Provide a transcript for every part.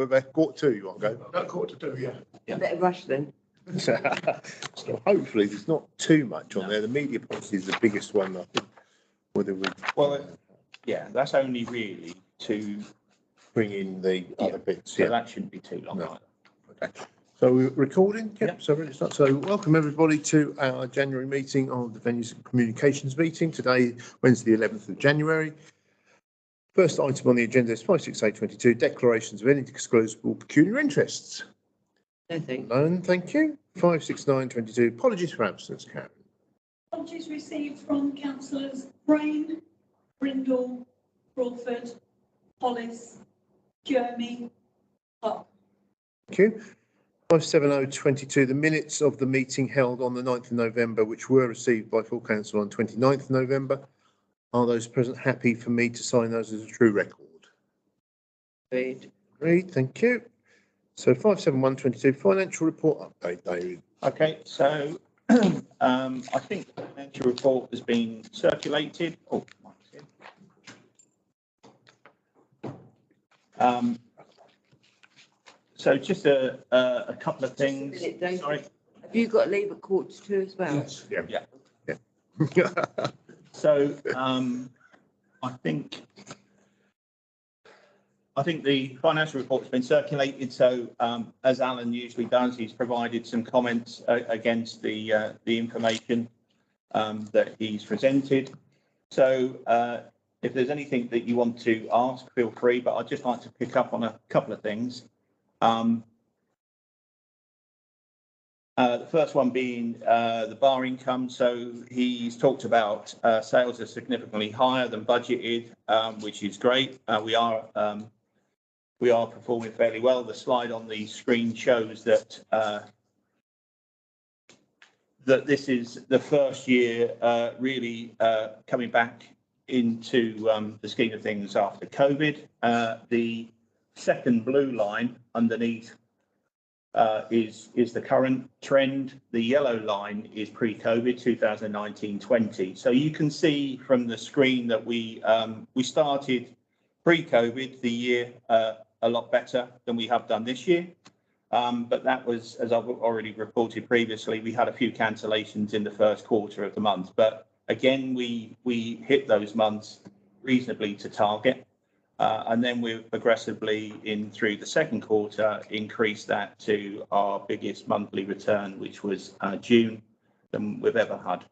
about 1:45 you want to go? About 1:45, yeah. Better rush then. So hopefully there's not too much on there. The media policy is the biggest one, I think. Whether we Yeah, that's only really to bring in the other bits. so that shouldn't be too long. No. Okay. So we're recording? Yep. So really start. So welcome everybody to our January meeting of the Venues and Communications meeting. Today, Wednesday, 11th of January. First item on the agenda is 56822, declarations of any disclosable peculiar interests. No thanks. None, thank you. 56922, apologies for absence, Karen. Apologies received from councillors Brain, Brindle, Crawford, Hollis, Jeremy, Hull. Thank you. 57022, the minutes of the meeting held on the 9th of November, which were received by full council on 29th of November. Are those present happy for me to sign those as a true record? Agreed. Agreed, thank you. So 57122, financial report update, David. Okay, so I think the financial report has been circulated. Oh, so just a couple of things. Sorry. Have you got to leave at 1:45 as well? Yes. Yeah. So I think the financial report's been circulated. So as Alan usually does, he's provided some comments against the information that he's presented. So if there's anything that you want to ask, feel free. But I'd just like to pick up on a couple of things. The first one being the bar income. So he's talked about sales are significantly higher than budgeted, which is great. We are performing fairly well. The slide on the screen shows that that this is the first year really coming back into the scheme of things after COVID. The second blue line underneath is the current trend. The yellow line is pre-COVID 2019-20. So you can see from the screen that we started pre-COVID the year a lot better than we have done this year. But that was, as I've already reported previously, we had a few cancellations in the first quarter of the month. But again, we hit those months reasonably to target. And then we've progressively through the second quarter increased that to our biggest monthly return, which was June than we've ever had.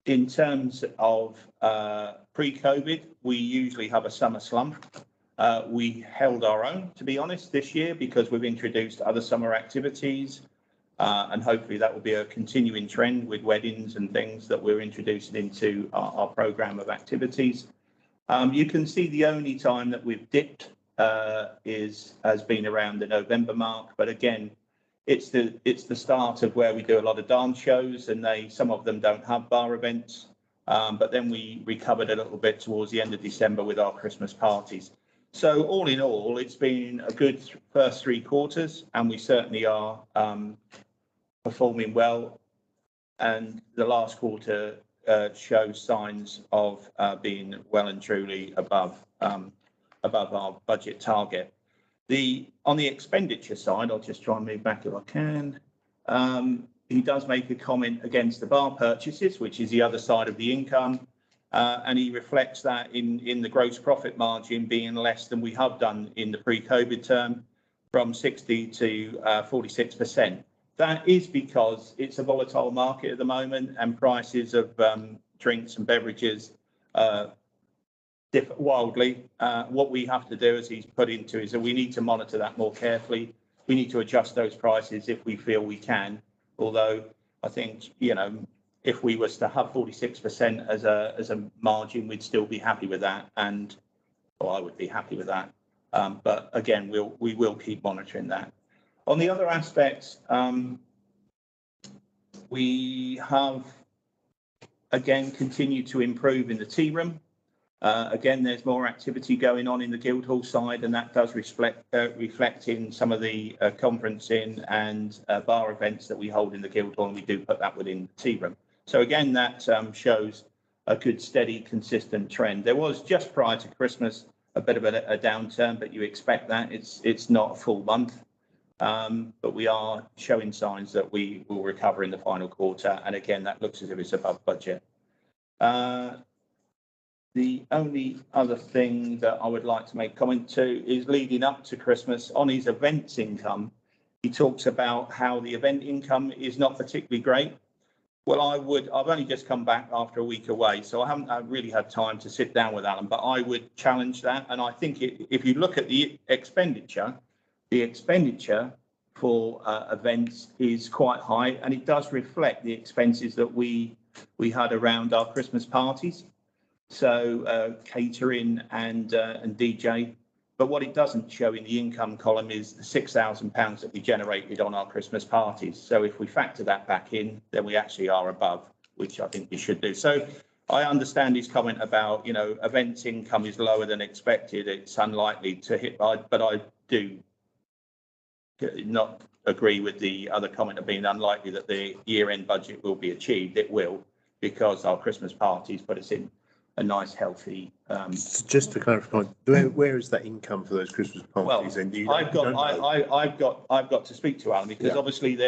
In terms of pre-COVID, we usually have a summer slump. We held our own, to be honest, this year because we've introduced other summer activities. And hopefully that will be a continuing trend with weddings and things that we're introducing into our programme of activities. You can see the only time that we've dipped has been around the November mark. But again, it's the start of where we do a lot of dance shows, and some of them don't have bar events. But then we recovered a little bit towards the end of December with our Christmas parties. So all in all, it's been a good first 3 quarters, and we certainly are performing well. And the last quarter shows signs of being well and truly above our budget target. On the expenditure side, I'll just try and move back if I can. He does make a comment against the bar purchases, which is the other side of the income. And he reflects that in the gross profit margin being less than we have done in the pre-COVID term, from 60 to 46%. That is because it's a volatile market at the moment, and prices of drinks and beverages differ wildly. What we have to do, as he's put into, is that we need to monitor that more carefully. We need to adjust those prices if we feel we can. Although I think, if we was to have 46% as a margin, we'd still be happy with that, I would be happy with that. But again, we will keep monitoring that. On the other aspects, we have again continued to improve in the tea room. Again, there's more activity going on in the Guildhall side, and that does reflect in some of the conferencing and bar events that we hold in the Guildhall, and we do put that within the tea room. So again, that shows a good, steady, consistent trend. There was, just prior to Christmas, a bit of a downturn, but you expect that. It's not a full month. But we are showing signs that we will recover in the final quarter. And again, that looks as if it's above budget. The only other thing that I would like to make comment to is leading up to Christmas on his events income. He talks about how the event income is not particularly great. Well, I've only just come back after a week away, so I haven't really had time to sit down with Alan, but I would challenge that. And I think if you look at the expenditure for events is quite high, and it does reflect the expenses that we had around our Christmas parties. So catering and DJ. But what it doesn't show in the income column is the £6,000 that we generated on our Christmas parties. So if we factor that back in, then we actually are above, which I think we should do. So I understand his comment about, events income is lower than expected. It's unlikely to hit, but I do not agree with the other comment of being unlikely that the year-end budget will be achieved. It will, because our Christmas parties put us in a nice, healthy. Just to clarify, where is that income for those Christmas parties? Well, And I've got to speak to Alan, because obviously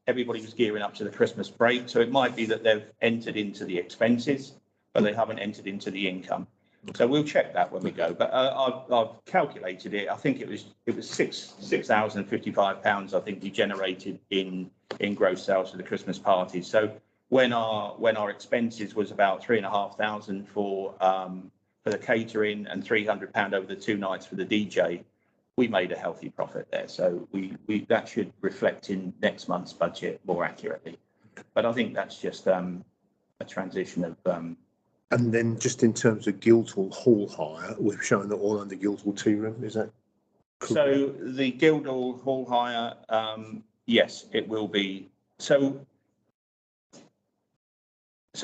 everybody was gearing up to the Christmas break, so it might be that they've entered into the expenses, but they haven't entered into the income. So we'll check that when we go. But I've calculated it. I think it was £6,055. I think we generated in gross sales for the Christmas parties. So when our expenses was about £3,500 for the catering and £300 over the 2 nights for the DJ, we made a healthy profit there. So we that should reflect in next month's budget more accurately. But I think that's just a transition of. And then just in terms of Guildhall hall hire, we've shown that all under Guildhall tea room. Is that correct? So the Guildhall hall hire, yes, it will be. So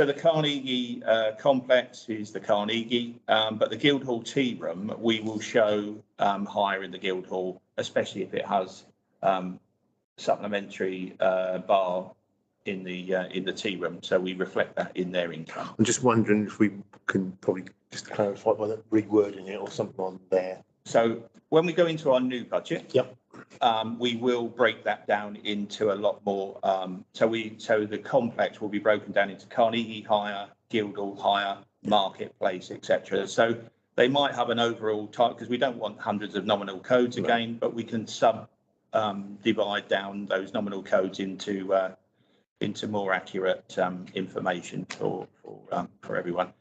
the Carnegie complex is the Carnegie, but the Guildhall tea room, we will show higher in the Guildhall, especially if it has supplementary bar in the tea room. So we reflect that in their income. I'm just wondering if we can probably just clarify by that rewording it or something on there. So when we go into our new budget, Yep. We will break that down into a lot more. So the complex will be broken down into Carnegie hire, Guildhall hire, marketplace, etc. So they might have an overall type, because we don't want hundreds of nominal codes again, but we can divide down those nominal codes into more accurate information for everyone.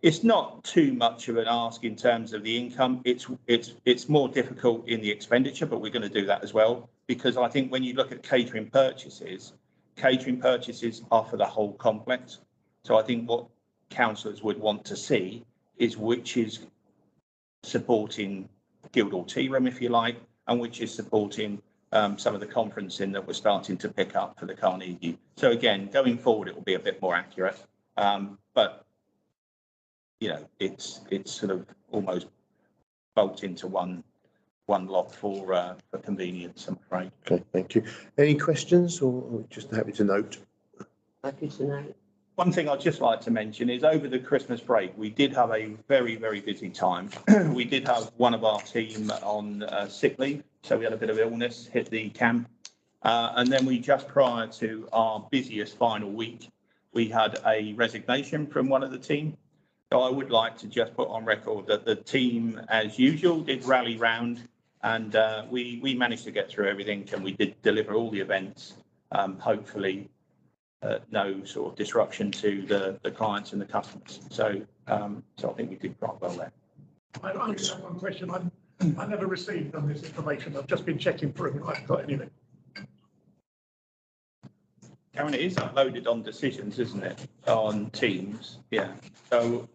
It's not too much of an ask in terms of the income. It's more difficult in the expenditure, but we're going to do that as well, because I think when you look at catering purchases are for the whole complex. So I think what councillors would want to see is which is supporting Guildhall tea room, if you like, and which is supporting some of the conferencing that we're starting to pick up for the Carnegie. So again, going forward, it will be a bit more accurate, but it's sort of almost bulked into one lot for convenience, I'm afraid. Okay, thank you. Any questions, or just happy to note? Happy to know. One thing I'd just like to mention is over the Christmas break, we did have a very, very busy time. We did have one of our team on sick leave, so we had a bit of illness hit the camp. And then we just prior to our busiest final week, we had a resignation from one of the team. So I would like to just put on record that the team, as usual, did rally round, and we managed to get through everything, and we did deliver all the events. Hopefully, no sort of disruption to the clients and the customers. So I think we did quite well there. I just have one question. I never received on this information. I've just been checking through and I haven't got anything. Karen, it is uploaded on Decisions, isn't it? On Teams, yeah. So,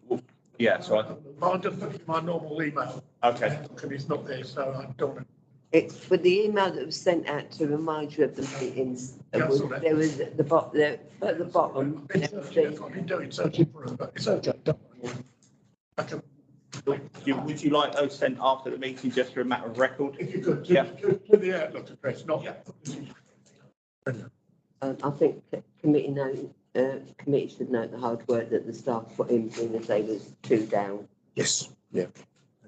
yeah. So I'm just looking at my normal email. Okay. And it's not there, so I don't know. It's with the email that was sent out to remind you of the meetings. There was at the bottom. At the bottom. I've been doing searching for them, but it's okay. Don't worry. I can. Would you like those sent after the meeting, just for a matter of record? If you could, Yeah. to the Outlook address, not. Yeah. I think committee should note the hard work that the staff put in, seeing as they was 2 down. Yes. Yeah.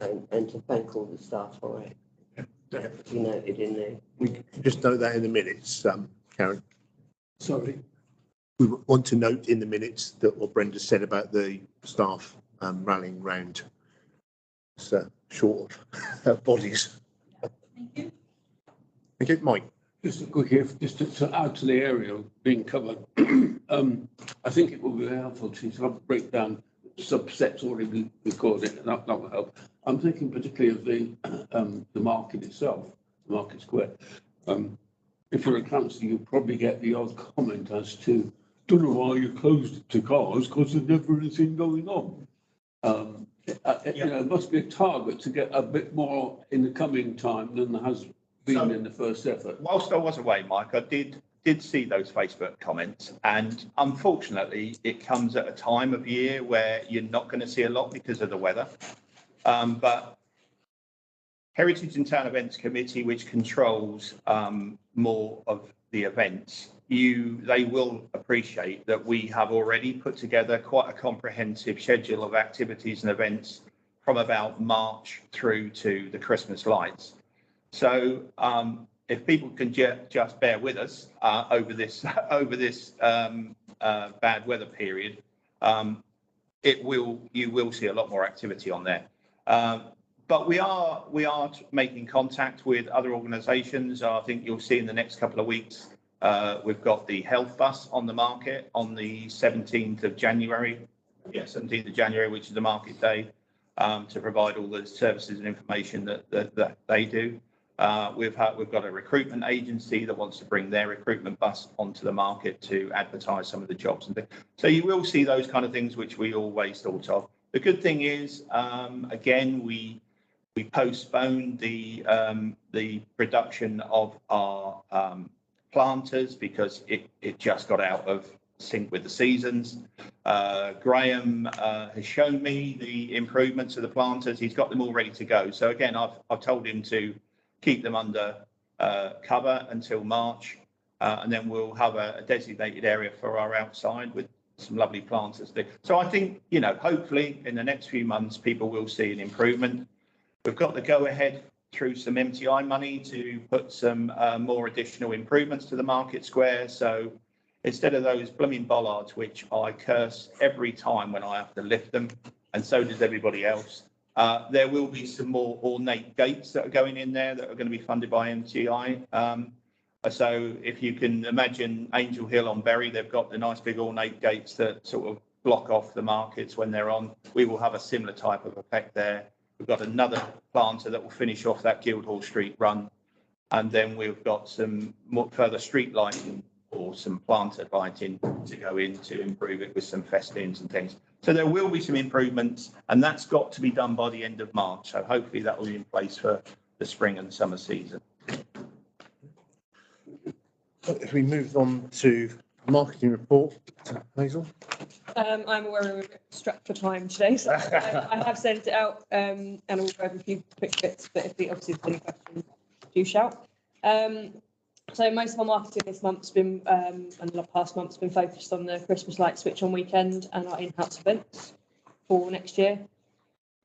and to thank all the staff for it. Yeah. You noted in there. We can just note that in the minutes, Karen. Sorry. We want to note in the minutes that what Brenda said about the staff rallying round short of bodies. Thank you. Thank you, Mike. Just a quick, just to add to the area being covered, I think it will be helpful to sort of break down subsets already recorded, and that will help. I'm thinking particularly of the market itself, the market square. If you're a council, you probably get the odd comment as to, don't know why you closed it to cars because there's never anything going on. You know, it must be a target to get a bit more in the coming time than there has been in the first effort. Whilst I was away, Mike, I did see those Facebook comments, and unfortunately, it comes at a time of year where you're not going to see a lot because of the weather. But Heritage and Town Events Committee, which controls more of the events, they will appreciate that we have already put together quite a comprehensive schedule of activities and events from about March through to the Christmas lights. So if people can just bear with us over this bad weather period, you will see a lot more activity on there. But we are making contact with other organisations. I think you'll see in the next couple of weeks, we've got the health bus on the market on the 17th of January. Yeah, 17th of January, which is the market day, to provide all the services and information that they do. We've got a recruitment agency that wants to bring their recruitment bus onto the market to advertise some of the jobs and things. So you will see those kind of things which we always thought of. The good thing is, again, we postponed the production of our planters because it just got out of sync with the seasons. Graham has shown me the improvements of the planters. He's got them all ready to go. So again, I've told him to keep them under cover until March, and then we'll have a designated area for our outside with some lovely planters there. So I think, you know, hopefully in the next few months, people will see an improvement. We've got the go-ahead through some MTI money to put some more additional improvements to the market square. So instead of those blooming bollards, which I curse every time when I have to lift them, and so does everybody else, there will be some more ornate gates that are going in there that are going to be funded by MTI. So if you can imagine Angel Hill on Bury, they've got the nice big ornate gates that sort of block off the markets when they're on. We will have a similar type of effect there. We've got another planter that will finish off that Guildhall Street run. And then we've got some more further street lighting or some planter lighting to go in to improve it with some festings and things. So there will be some improvements, and that's got to be done by the end of March. So hopefully that will be in place for the spring and summer season. If we move on to marketing report, Hazel. I'm aware we're a bit strapped for time today, so I have sent it out, and we'll go over a few quick bits, but if obviously there's any questions, do shout. So most of our marketing this month's been, and the past month's been focused on the Christmas light switch on weekend and our in-house events for next year.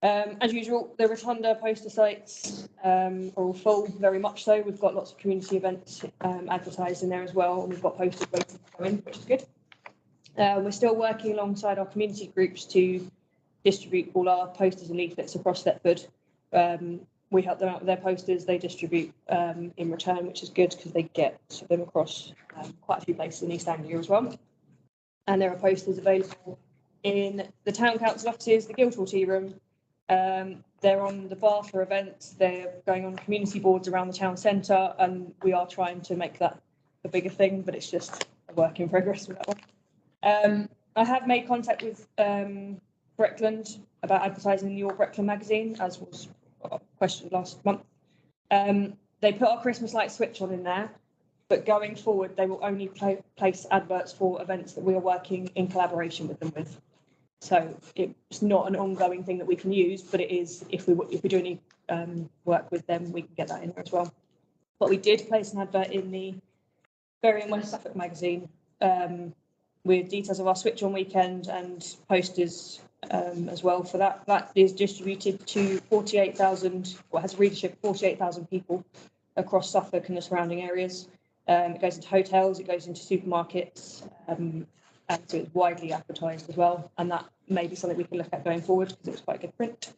As usual, the Rotunda poster sites are all full, very much so. We've got lots of community events advertised in there as well, and we've got posters waiting to come in, which is good. We're still working alongside our community groups to distribute all our posters and leaflets across Thetford. We help them out with their posters, they distribute in return, which is good because they get them across quite a few places in East Anglia as well. And there are posters available in the Town Council offices, the Guildhall Tea Room. They're on the bar for events, they're going on community boards around the town centre, and we are trying to make that a bigger thing, but it's just a work in progress with that one. I have made contact with Breckland about advertising in your Breckland magazine, as was questioned last month. They put our Christmas light switch on in there, but going forward, they will only place adverts for events that we are working in collaboration with them with. So it's not an ongoing thing that we can use, but it is, if we do any work with them, we can get that in there as well. But we did place an advert in the Bury and West Suffolk magazine with details of our switch on weekend and posters as well for that. That is distributed to 48,000, or has a readership of 48,000 people across Suffolk and the surrounding areas. It goes into hotels, it goes into supermarkets, and so it's widely advertised as well. And that may be something we can look at going forward because it was quite a good print.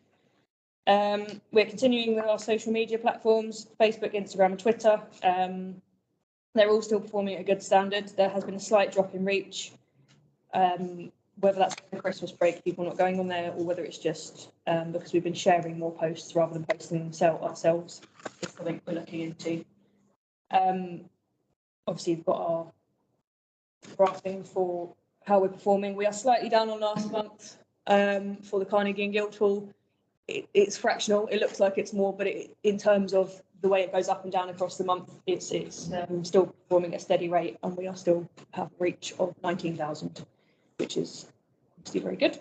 We're continuing with our social media platforms, Facebook, Instagram and Twitter. They're all still performing at a good standard. There has been a slight drop in reach, whether that's the Christmas break, people not going on there, or whether it's just because we've been sharing more posts rather than posting them ourselves. It's something we're looking into. Obviously, we've got our graphing for how we're performing. We are slightly down on last month for the Carnegie and Guildhall. It's fractional. It looks like it's more, but in terms of the way it goes up and down across the month, it's still performing at a steady rate, and we are still have a reach of 19,000, which is obviously very good.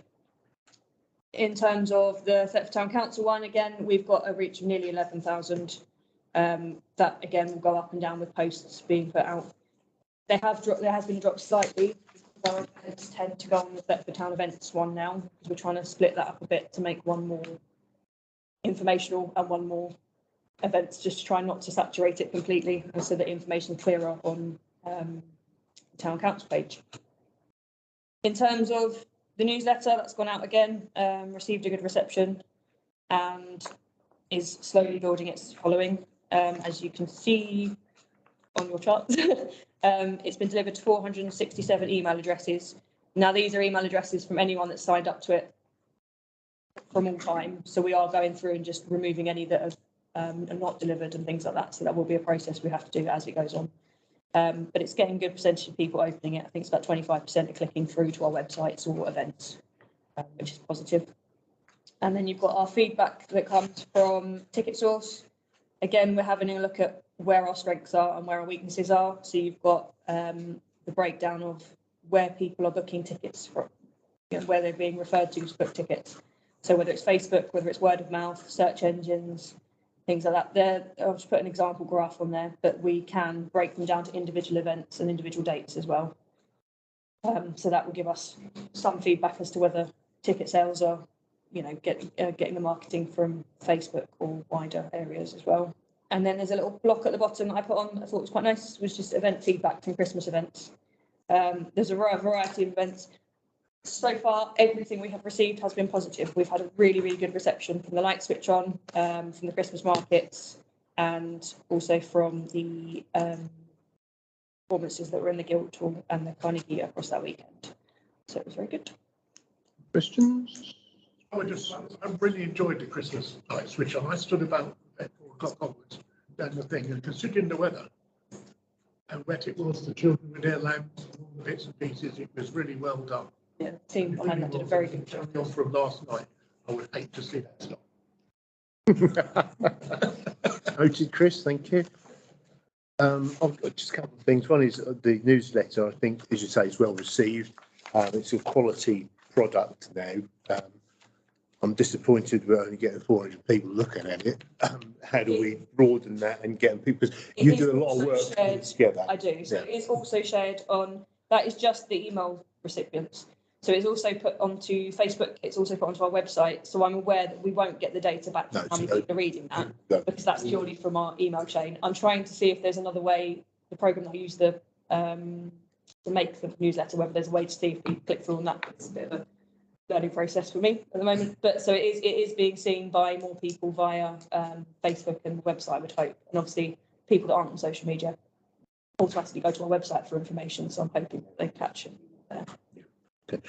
In terms of the Thetford Town Council one, again, we've got a reach of nearly 11,000. That again will go up and down with posts being put out. There has been a drop slightly. Our events tend to go on the Thetford Town Events one now, because we're trying to split that up a bit to make one more informational and one more events, just to try not to saturate it completely, and so that information is clearer on the Town Council page. In terms of the newsletter, that's gone out again, received a good reception and is slowly building its following. As you can see on your chart, it's been delivered to 467 email addresses. Now, these are email addresses from anyone that's signed up to it from all time. So we are going through and just removing any that have are not delivered and things like that. So that will be a process we have to do as it goes on. But it's getting a good percentage of people opening it. I think it's about 25% are clicking through to our websites or events, which is positive. And then you've got our feedback that comes from Ticket Source. Again, we're having a look at where our strengths are and where our weaknesses are. So you've got the breakdown of where people are booking tickets from, where they're being referred to book tickets. So whether it's Facebook, whether it's word of mouth, search engines, things like that. I'll just put an example graph on there, but we can break them down to individual events and individual dates as well. So that will give us some feedback as to whether ticket sales are, getting the marketing from Facebook or wider areas as well. And then there's a little block at the bottom that I put on, I thought was quite nice, was just event feedback from Christmas events. There's a variety of events. So far, everything we have received has been positive. We've had a really, really good reception from the light switch on, from the Christmas markets, and also from the performances that were in the Guildhall and the Carnegie across that weekend. So it was very good. Questions? I really enjoyed the Christmas light switch on. I stood about at 4 o'clock onwards down the thing, and considering the weather and wet it was, the children with their lamps and all the bits and pieces, it was really well done. Yeah, the team behind that did a very good job. From last night, I would hate to see that stop. Noted, Chris, thank you. I've got just a couple of things. One is the newsletter, I think, as you say, is well received. It's a quality product now. I'm disappointed we're only getting 400 people looking at it. How do we broaden that and get people? Because you do a lot of work together. I do. So it's also shared on, that is just the email recipients. So it's also put onto Facebook. It's also put onto our website. So I'm aware that we won't get the data back from how many people are reading that, because that's purely from our email chain. I'm trying to see if there's another way, the program that I use to make the newsletter, whether there's a way to see if people click through on that. It's a bit of a learning process for me at the moment. But so it is being seen by more people via Facebook and the website, I would hope. And obviously people that aren't on social media automatically go to our website for information. So I'm hoping that they catch it there. Okay.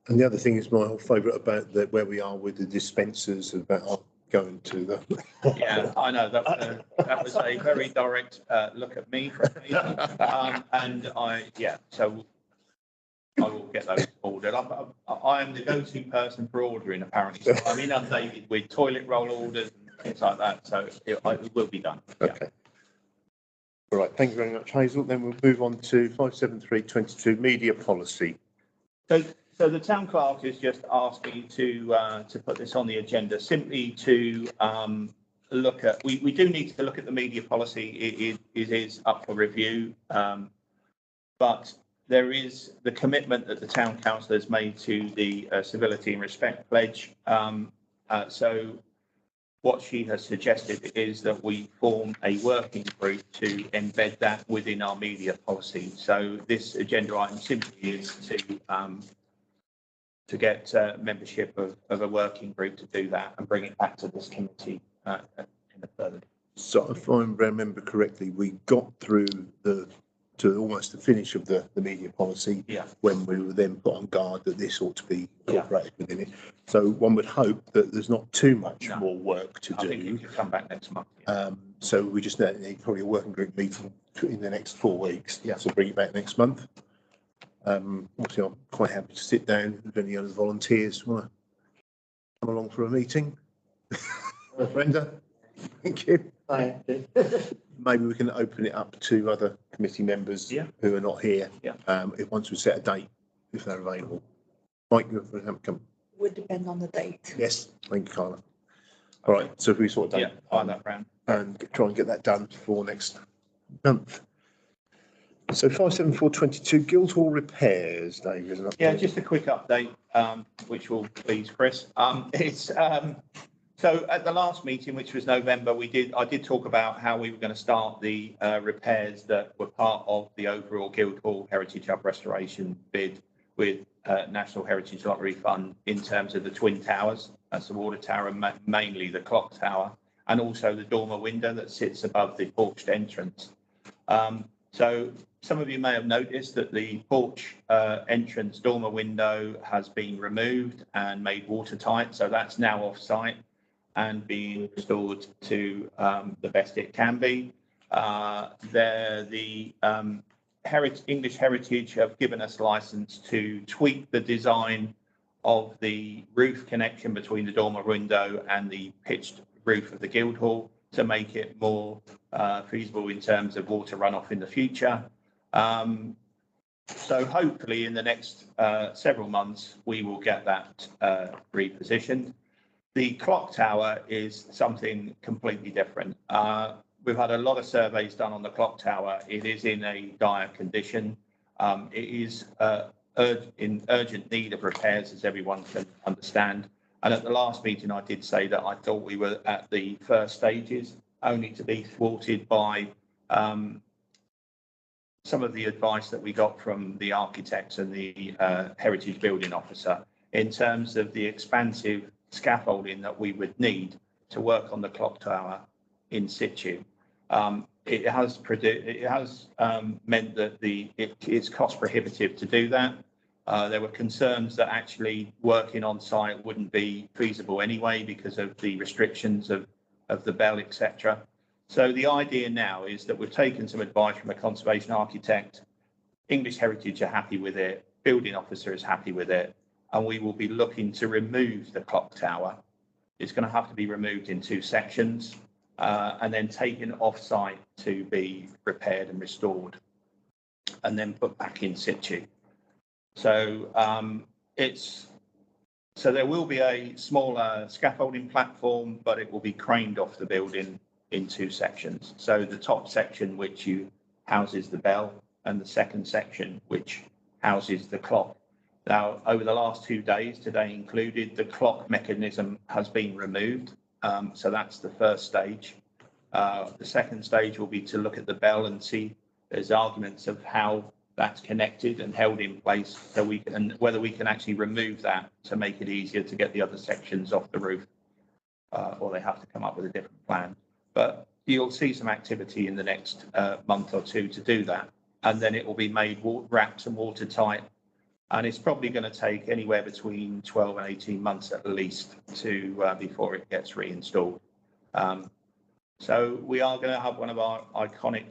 And the other thing is my whole favourite about where we are with the dispensers, about going to the. Yeah, I know that was a very direct look at me from me, and so I will get those ordered. I am the go-to person for ordering, apparently. So I'm inundated with toilet roll orders and things like that. So it will be done. Okay. Yeah. All right. Thank you very much, Hazel. Then we'll move on to 57322 media policy. So the town clerk is just asking to put this on the agenda, simply to look at. We do need to look at the media policy. It is up for review, but there is the commitment that the town council has made to the civility and respect pledge. So what she has suggested is that we form a working group to embed that within our media policy. So this agenda item simply is to get membership of a working group to do that and bring it back to this committee in a further. So if I remember correctly, we got through to almost the finish of the media policy when we were then put on guard that this ought to be incorporated within it. So one would hope that there's not too much more work to do. I think it could come back next month. So we just need probably a working group meeting in the next 4 weeks. So bring it back next month. Obviously, I'm quite happy to sit down if any other volunteers want to come along for a meeting. Brenda, thank you. Maybe we can open it up to other committee members who are not here. If once we set a date, if they're available. Mike, you haven't come. Would depend on the date. Yes, thank you, Carla. All right, so if we sort of date find that round and try and get that done for next month. So 57422 Guildhall repairs, Dave, isn't it? Yeah, just a quick update, which will please Chris. So at the last meeting, which was November, I did talk about how we were going to start the repairs that were part of the overall Guildhall Heritage Hub restoration bid with National Heritage Lottery Fund in terms of the twin towers. That's the water tower and mainly the clock tower, and also the dormer window that sits above the porched entrance. So some of you may have noticed that the porch entrance dormer window has been removed and made watertight. So that's now off site and being restored to the best it can be. English Heritage have given us license to tweak the design of the roof connection between the dormer window and the pitched roof of the Guildhall to make it more feasible in terms of water runoff in the future. So hopefully in the next several months, we will get that repositioned. The clock tower is something completely different. We've had a lot of surveys done on the clock tower. It is in a dire condition. It is in urgent need of repairs, as everyone can understand. And at the last meeting, I did say that I thought we were at the first stages, only to be thwarted by some of the advice that we got from the architects and the heritage building officer in terms of the expansive scaffolding that we would need to work on the clock tower in situ. It has meant that it's cost prohibitive to do that. There were concerns that actually working on site wouldn't be feasible anyway because of the restrictions of the bell, etc. So the idea now is that we've taken some advice from a conservation architect. English Heritage are happy with it. Building officer is happy with it. And we will be looking to remove the clock tower. It's going to have to be removed in 2 sections and then taken off site to be repaired and restored and then put back in situ. So there will be a smaller scaffolding platform, but it will be craned off the building in 2 sections. So the top section, which houses the bell, and the second section, which houses the clock. Now, over the last 2 days, today included, the clock mechanism has been removed. So that's the first stage. The second stage will be to look at the bell and see there's arguments of how that's connected and held in place, so whether we can actually remove that to make it easier to get the other sections off the roof, or they have to come up with a different plan. But you'll see some activity in the next month or 2 to do that, and then it will be made wrapped and watertight. And it's probably going to take anywhere between 12 and 18 months at least to before it gets reinstalled. So we are going to have one of our iconic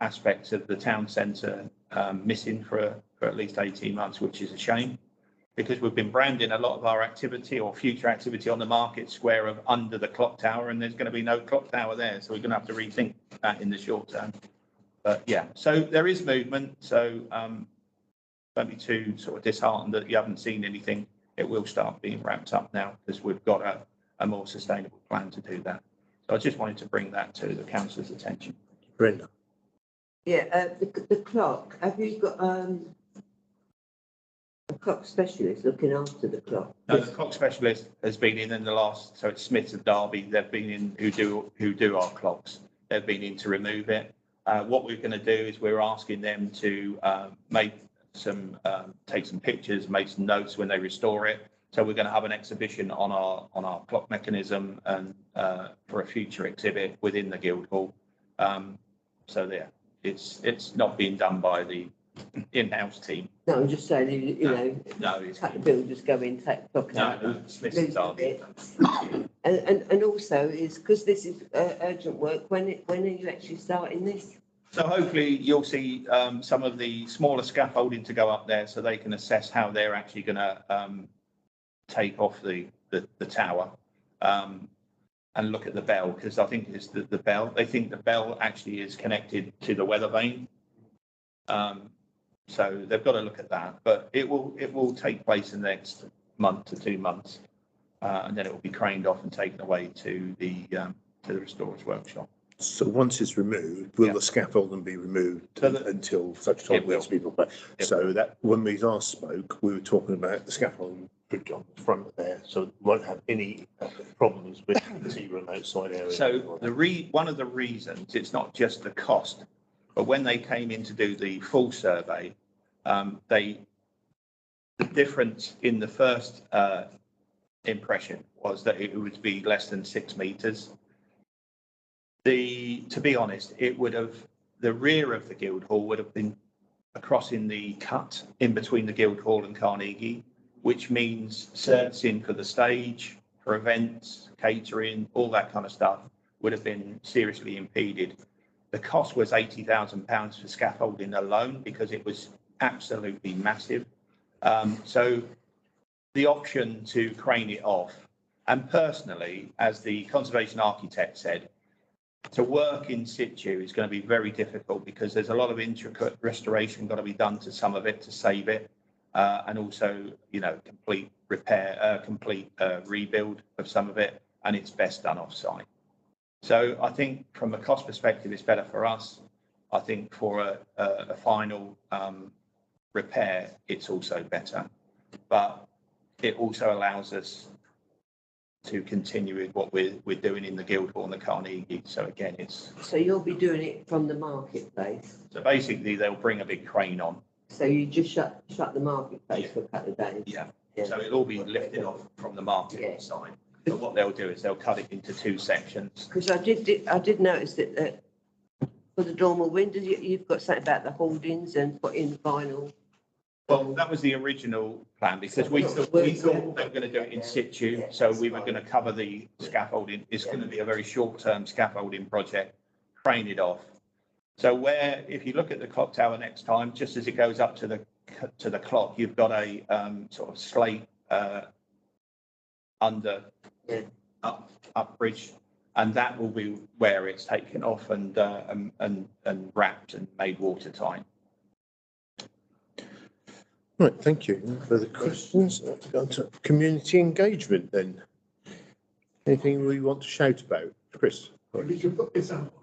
aspects of the town centre missing for at least 18 months, which is a shame, because we've been branding a lot of our activity or future activity on the market square of under the clock tower, and there's going to be no clock tower there. So we're going to have to rethink that in the short term. But yeah, so there is movement. So don't be too sort of disheartened that you haven't seen anything. It will start being wrapped up now because we've got a more sustainable plan to do that. So I just wanted to bring that to the councillor's attention. Brenda. Yeah, the clock, have you got, a clock specialist looking after the clock? No, the clock specialist has been in the last, so it's Smiths of Derby, they've been in, who do our clocks. They've been in to remove it. What we're going to do is we're asking them to make some, take some pictures, make some notes when they restore it. So we're going to have an exhibition on our clock mechanism and for a future exhibit within the Guildhall. So there, it's not being done by the in-house team. No, I'm just saying, you know, No, it's cut the bill, just go in, take the clock out. no, Smiths lose of the Derby. bit. And also is, because this is urgent work, when are you actually starting this? So hopefully you'll see some of the smaller scaffolding to go up there so they can assess how they're actually going to take off the tower and look at the bell, because I think it's the bell. They think the bell actually is connected to the weather vane. So they've got to look at that, but it will take place in the next month to 2 months, and then it will be craned off and taken away to the restorer's workshop. So once it's removed, will Yeah. the scaffolding be removed So that- until such time It will. as people pay? It So that when we last spoke, we were talking about the scaffolding put on the front there, so we won't have any problems with the tea room outside area. So one of the reasons, it's not just the cost, but when they came in to do the full survey, the difference in the first impression was that it would be less than 6 meters. To be honest, it would have, the rear of the Guildhall would have been across in the cut in between the Guildhall and Carnegie, which means servicing for the stage, for events, catering, all that kind of stuff would have been seriously impeded. The cost was £80,000 for scaffolding alone because it was absolutely massive. So the option to crane it off, and personally, as the conservation architect said, to work in situ is going to be very difficult because there's a lot of intricate restoration got to be done to some of it to save it, and also, you know, complete repair, complete rebuild of some of it, and it's best done off-site. So I think from a cost perspective, it's better for us. I think for a final repair, it's also better, but it also allows us to continue with what we're doing in the Guildhall and the Carnegie. So again, it's. So you'll be doing it from the marketplace? So basically, they'll bring a big crane on. So you just shut the marketplace for a couple of days? Yeah. Yeah. So it'll all be lifted off from the market Yeah. side. But what they'll do is they'll cut it into 2 sections. Because I did notice that for the dormer windows, you've got something about the holdings and put in vinyl. Well, that was the original plan because we thought they were going to do it in situ. So we were going to cover the scaffolding. It's going to be a very short-term scaffolding project, crane it off. So where, if you look at the clock tower next time, just as it goes up to the clock, you've got a sort of slate up bridge, and that will be where it's taken off and wrapped and made watertight. Right, thank you. No further questions? Let's go on to community engagement then. Anything we want to shout about? Chris? We can put this out.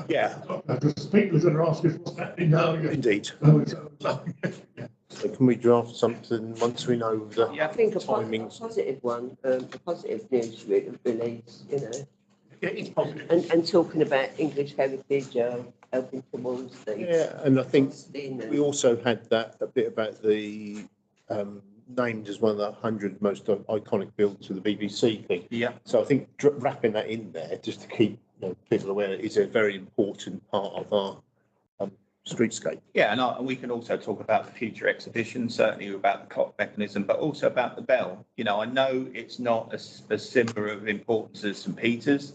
Yeah. Because people are going to ask us what's happening now. Indeed. Yeah. So can we draft something once we know the I think a timings? positive one, a positive news release, you know, Yeah, it's positive. and talking about English heritage, helping towards the. Yeah, and I think hosting and- we also had that a bit about the named as one of the 100 most iconic builds of the BBC thing. Yeah. So I think wrapping that in there just to keep people aware is a very important part of our streetscape. Yeah, and we can also talk about the future exhibition, certainly about the clock mechanism, but also about the bell. You know, I know it's not as similar of importance as St. Peter's,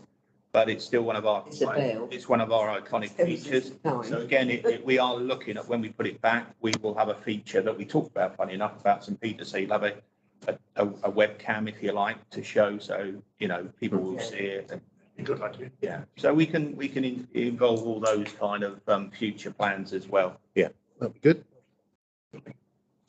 but it's still one of our. It's a bell. It's one of our iconic features. So again, we are looking at when we put it back, we will have a feature that we talked about, funny enough, about St. Peter's. So you'll have a webcam, if you like, to show, so you know people will see it. And, Good idea. yeah, so we can involve all those kind of future plans as well. Yeah, that'd be good.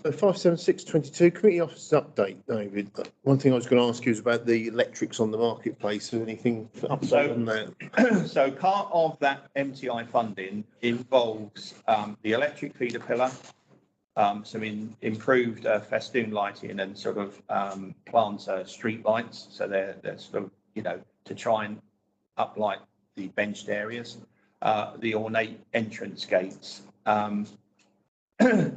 So 57622, committee officers update, David. One thing I was going to ask you is about the electrics on the marketplace. Is anything update on that? So part of that MTI funding involves the electric feeder pillar, some improved festoon lighting and sort of plant street lights. So they're sort of, to try and uplight the benched areas, the ornate entrance gates.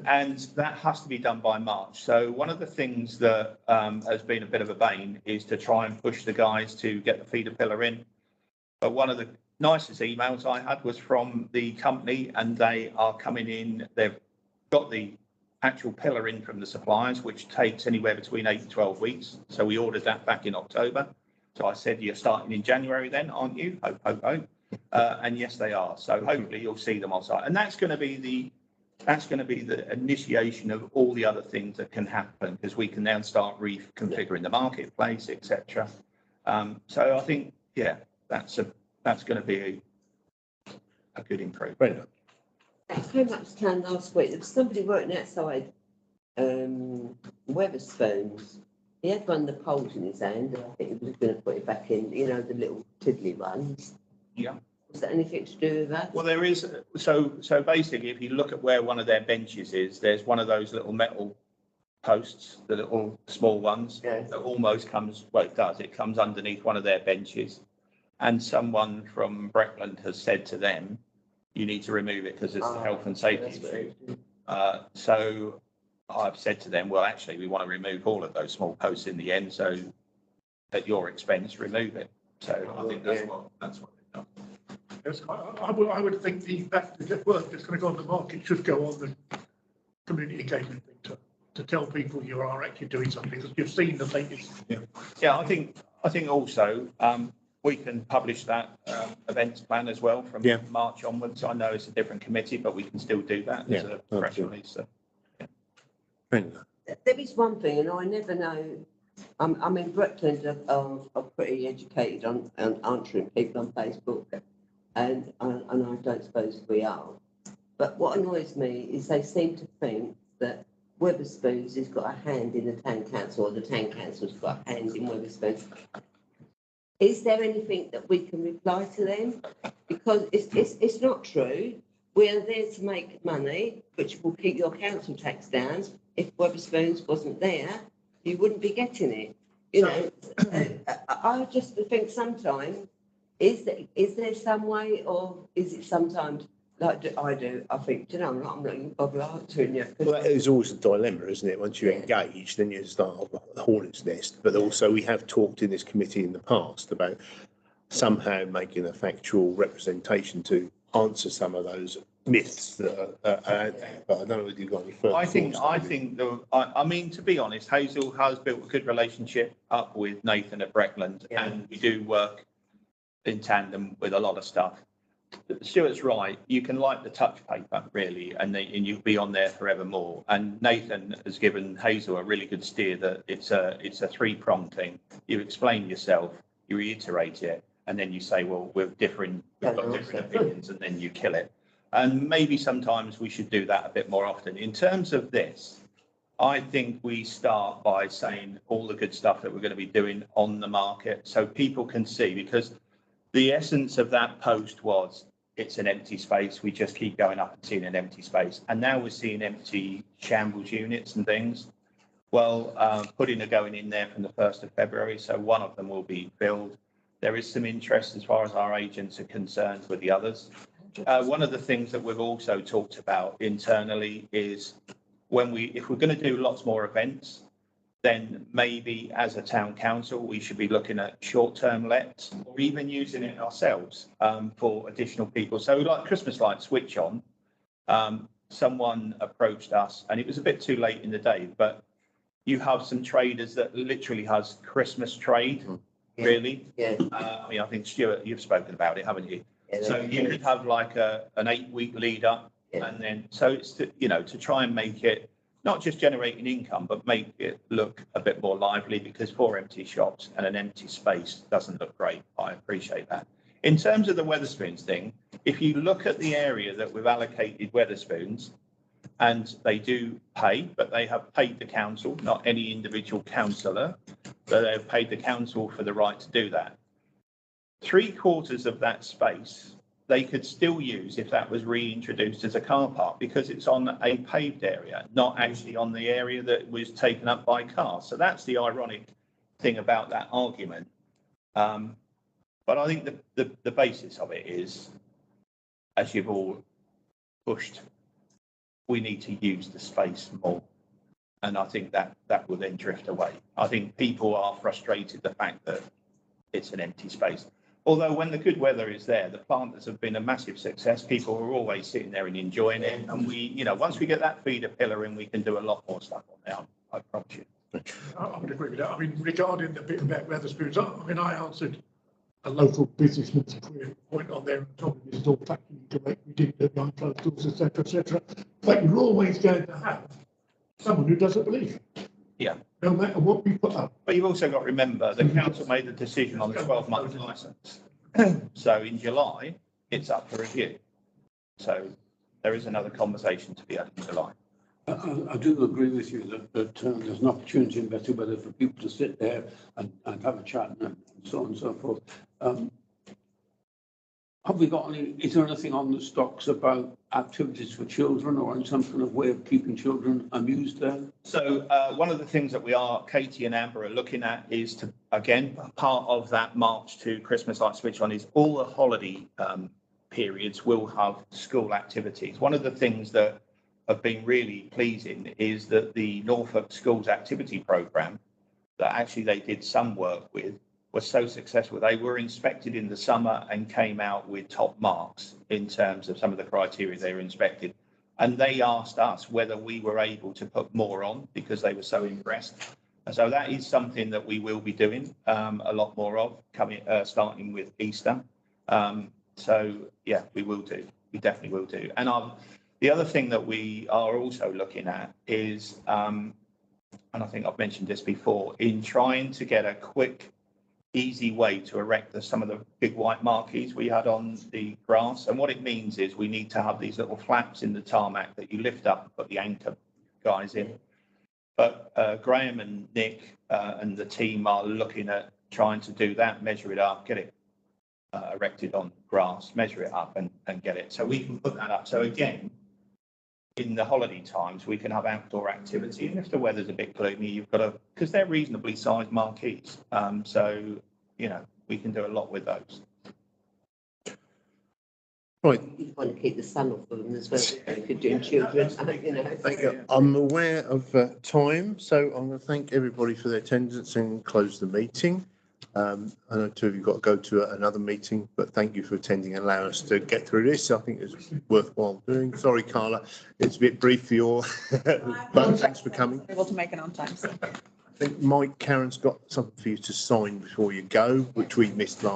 And that has to be done by March. So one of the things that has been a bit of a bane is to try and push the guys to get the feeder pillar in. But one of the nicest emails I had was from the company, and they are coming in. They've got the actual pillar in from the suppliers, which takes anywhere between 8 and 12 weeks. So we ordered that back in October. So I said, you're starting in January then, aren't you? Hope, hope, hope. And yes, they are. So hopefully you'll see them on site. And that's going to be the initiation of all the other things that can happen, because we can now start reconfiguring the marketplace, etc. So I think, yeah, that's going to be a good improvement. I came up to town last week. There was somebody working outside Weatherspoons. He had one of the poles in his hand, and I think he was going to put it back in, the little tiddly ones. Yeah. Is that anything to do with that? Well, there is. So basically, if you look at where one of their benches is, there's one of those little metal posts, the little small ones, that almost comes, well, it does, it comes underneath one of their benches. And someone from Breckland has said to them, you need to remove it because it's a health and safety issue. So I've said to them, well, actually, we want to remove all of those small posts in the end. So at your expense, remove it. So I think that's what they've done. Yes, I would think the work that's going to go on the market should go on the community engagement thing to tell people you are actually doing something, because you've seen the latest. Yeah, I think also we can publish that events plan as well from March onwards. I know it's a different committee, but we can still do that as a press release. So, There is one thing, and I never know. I mean, Breckland are pretty educated on answering people on Facebook, and I don't suppose we are. But what annoys me is they seem to think that Weatherspoons has got a hand in the town council, or the town council's got a hand in Weatherspoons. Is there anything that we can reply to them? Because it's not true. We are there to make money, which will keep your council tax down. If Weatherspoons wasn't there, you wouldn't be getting it. I just think sometimes, is there some way, or is it sometimes like I do? I think, I'm not going to bother answering you. Well, that is always a dilemma, isn't it? Once you engage, then you start a hornet's nest. But also, we have talked in this committee in the past about somehow making a factual representation to answer some of those myths that are out there. But I don't know whether you've got any further thoughts. I mean, to be honest, Hazel has built a good relationship up with Nathan at Breckland, and we do work in tandem with a lot of stuff. Stuart's right. You can like the touch paper, really, and you'll be on there forevermore. And Nathan has given Hazel a really good steer that it's a three-pronged thing. You explain yourself, you reiterate it, and then you say, well, we've got different opinions, and then you kill it. And maybe sometimes we should do that a bit more often. In terms of this, I think we start by saying all the good stuff that we're going to be doing on the market, so people can see, because the essence of that post was it's an empty space. We just keep going up and seeing an empty space. And now we're seeing empty shambles units and things. Well, pudding are going in there from the 1st of February. So one of them will be filled. There is some interest as far as our agents are concerned with the others. One of the things that we've also talked about internally is if we're going to do lots more events, then maybe as a town council, we should be looking at short-term lets, or even using it ourselves for additional people. So like Christmas light switch on, someone approached us, and it was a bit too late in the day, but you have some traders that literally has Christmas trade, really. Yeah. I mean, I think Stuart, you've spoken about it, haven't you? Yeah, so you could have like an 8-week lead up, and then, so it's to try and make it not just generating income, but make it look a bit more lively, because 4 empty shops and an empty space doesn't look great. I appreciate that. In terms of the Weatherspoons thing, if you look at the area that we've allocated Weatherspoons, and they do pay, but they have paid the council, not any individual councillor, but they have paid the council for the right to do that. 3/4 of that space they could still use if that was reintroduced as a car park, because it's on a paved area, not actually on the area that was taken up by cars. So that's the ironic thing about that argument. But I think the basis of it is, as you've all pushed, we need to use the space more. And I think that will then drift away. I think people are frustrated the fact that it's an empty space. Although when the good weather is there, the planters have been a massive success. People are always sitting there and enjoying it. And we, you know, once we get that feeder pillar in, we can do a lot more stuff on there, I promise you. I would agree with that. I mean, regarding the bit about Wetherspoons, I mean, I answered a local businessman's point on there and told me this is all factory direct, we didn't do behind closed doors, etc., etc. But you're always going to have someone who doesn't believe it. Yeah. No matter what we put up. But you've also got to remember, the council made the decision on the 12-month licence. So in July, it's up for review. So there is another conversation to be had in July. I do agree with you that there's an opportunity in better weather for people to sit there and have a chat and so on and so forth. Have we got any, is there anything on the stocks about activities for children or in some kind of way of keeping children amused there? So one of the things that we are, Katie and Amber are looking at is to, again, part of that March to Christmas light switch on is all the holiday periods will have school activities. One of the things that have been really pleasing is that the Norfolk Schools activity programme that actually they did some work with was so successful. They were inspected in the summer and came out with top marks in terms of some of the criteria they were inspected. And they asked us whether we were able to put more on because they were so impressed. And so that is something that we will be doing a lot more of coming, starting with Easter. So yeah, we will do. We definitely will do. And the other thing that we are also looking at is, and I think I've mentioned this before, in trying to get a quick, easy way to erect some of the big white marquees we had on the grass. And what it means is we need to have these little flaps in the tarmac that you lift up and put the anchor guys in. But Graham and Nick and the team are looking at trying to do that, measure it up, get it erected on grass, measure it up and get it. So we can put that up. So again, in the holiday times, we can have outdoor activity. And if the weather's a bit gloomy, you've got to, because they're reasonably sized marquees. So, you know, we can do a lot with those. Right. You want to keep the sun off of them as well, if you're doing children, you know. Thank you. I'm aware of time, so I'm going to thank everybody for their attendance and close the meeting. I know two of you got to go to another meeting, but thank you for attending and allowing us to get through this. I think it's worthwhile doing. Sorry, Carla, it's a bit brief for your, but thanks for coming. Able to make it on time. So. I think Mike, Karen's got something for you to sign before you go, which we missed last.